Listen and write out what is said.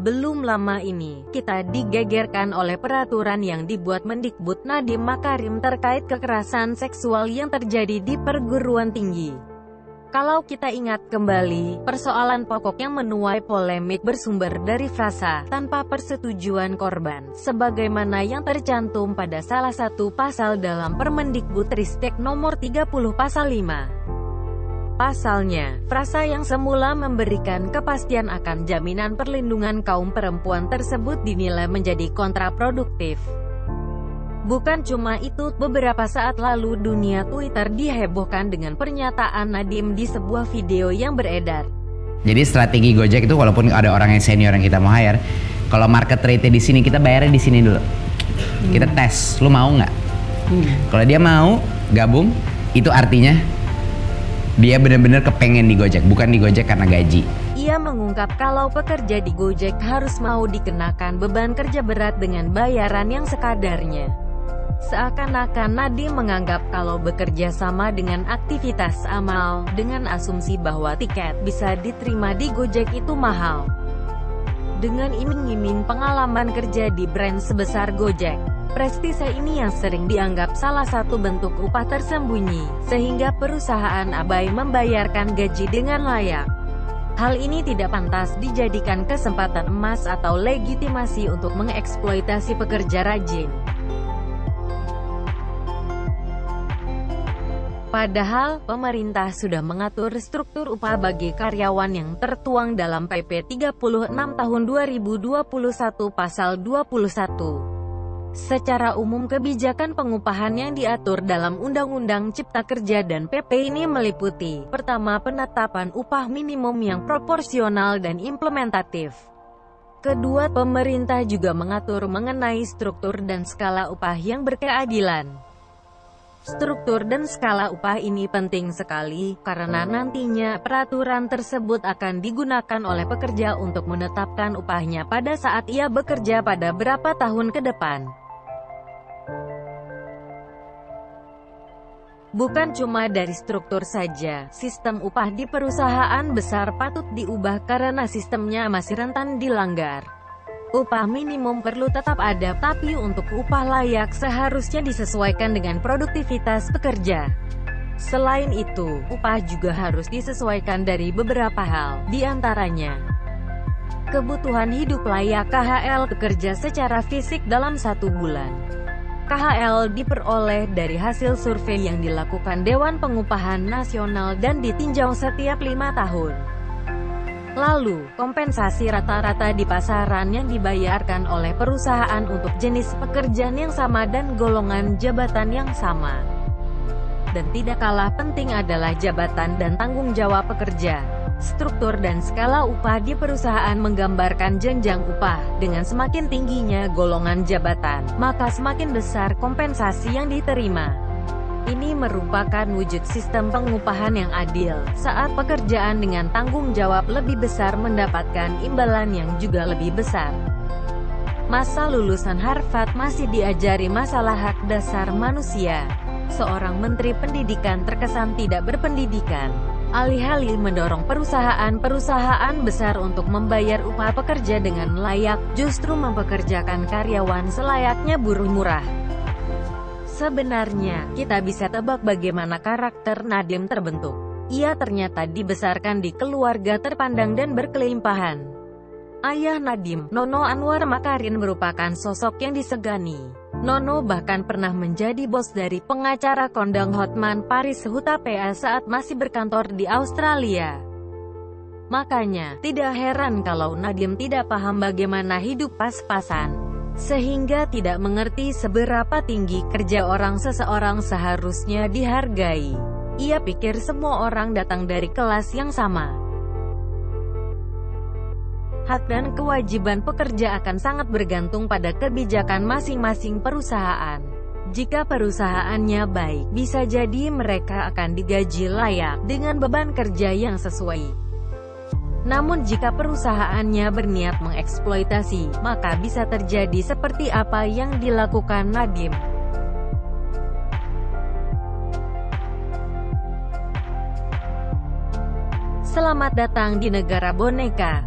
Belum lama ini, kita digegerkan oleh peraturan yang dibuat Mendikbud Nadiem Makarim terkait kekerasan seksual yang terjadi di perguruan tinggi. Kalau kita ingat kembali, persoalan pokok yang menuai polemik bersumber dari frasa tanpa persetujuan korban, sebagaimana yang tercantum pada salah satu pasal dalam Permendikbudristek nomor 30 pasal 5. Pasalnya, frasa yang semula memberikan kepastian akan jaminan perlindungan kaum perempuan tersebut dinilai menjadi kontraproduktif. Bukan cuma itu, beberapa saat lalu dunia Twitter dihebohkan dengan pernyataan Nadiem di sebuah video yang beredar. Jadi strategi Gojek itu walaupun ada orang yang senior yang kita mau hire, kalau market rate-nya di sini kita bayarnya di sini dulu. Kita tes, lu mau nggak? Kalau dia mau gabung, itu artinya dia benar-benar kepengen di Gojek, bukan di Gojek karena gaji. Ia mengungkap kalau pekerja di Gojek harus mau dikenakan beban kerja berat dengan bayaran yang sekadarnya. Seakan-akan Nadiem menganggap kalau bekerja sama dengan aktivitas amal, dengan asumsi bahwa tiket bisa diterima di Gojek itu mahal. Dengan iming-iming pengalaman kerja di brand sebesar Gojek, prestise ini yang sering dianggap salah satu bentuk upah tersembunyi, sehingga perusahaan abai membayarkan gaji dengan layak. Hal ini tidak pantas dijadikan kesempatan emas atau legitimasi untuk mengeksploitasi pekerja rajin. Padahal, pemerintah sudah mengatur struktur upah bagi karyawan yang tertuang dalam PP 36 tahun 2021 pasal 21. Secara umum kebijakan pengupahan yang diatur dalam Undang-Undang Cipta Kerja dan PP ini meliputi: pertama, penetapan upah minimum yang proporsional dan implementatif. Kedua, pemerintah juga mengatur mengenai struktur dan skala upah yang berkeadilan. Struktur dan skala upah ini penting sekali, karena nantinya peraturan tersebut akan digunakan oleh pekerja untuk menetapkan upahnya pada saat ia bekerja pada berapa tahun ke depan. Bukan cuma dari struktur saja, sistem upah di perusahaan besar patut diubah karena sistemnya masih rentan dilanggar. Upah minimum perlu tetap ada, tapi untuk upah layak seharusnya disesuaikan dengan produktivitas pekerja. Selain itu, upah juga harus disesuaikan dari beberapa hal, di antaranya kebutuhan hidup layak, KHL pekerja secara fisik dalam 1 bulan. KHL diperoleh dari hasil survei yang dilakukan Dewan Pengupahan Nasional dan ditinjau setiap 5 tahun. Lalu, kompensasi rata-rata di pasaran yang dibayarkan oleh perusahaan untuk jenis pekerjaan yang sama dan golongan jabatan yang sama. Dan tidak kalah penting adalah jabatan dan tanggung jawab pekerja. Struktur dan skala upah di perusahaan menggambarkan jenjang upah. Dengan semakin tingginya golongan jabatan, maka semakin besar kompensasi yang diterima. Ini merupakan wujud sistem pengupahan yang adil, saat pekerjaan dengan tanggung jawab lebih besar mendapatkan imbalan yang juga lebih besar. Masa lulusan Harvard masih diajari masalah hak dasar manusia. Seorang menteri pendidikan terkesan tidak berpendidikan. Alih-alih mendorong perusahaan-perusahaan besar untuk membayar upah pekerja dengan layak, justru mempekerjakan karyawan selayaknya buruh murah. Sebenarnya, kita bisa tebak bagaimana karakter Nadiem terbentuk. Ia ternyata dibesarkan di keluarga terpandang dan berkelimpahan. Ayah Nadiem, Nono Anwar Makarim, merupakan sosok yang disegani. Nono bahkan pernah menjadi bos dari pengacara kondang Hotman Paris Hutapea saat masih berkantor di Australia. Makanya, tidak heran kalau Nadiem tidak paham bagaimana hidup pas-pasan, sehingga tidak mengerti seberapa tinggi kerja seseorang seharusnya dihargai. Ia pikir semua orang datang dari kelas yang sama. Hak dan kewajiban pekerja akan sangat bergantung pada kebijakan masing-masing perusahaan. Jika perusahaannya baik, bisa jadi mereka akan digaji layak, dengan beban kerja yang sesuai. Namun jika perusahaannya berniat mengeksploitasi, maka bisa terjadi seperti apa yang dilakukan Nadiem. Selamat datang di negara boneka.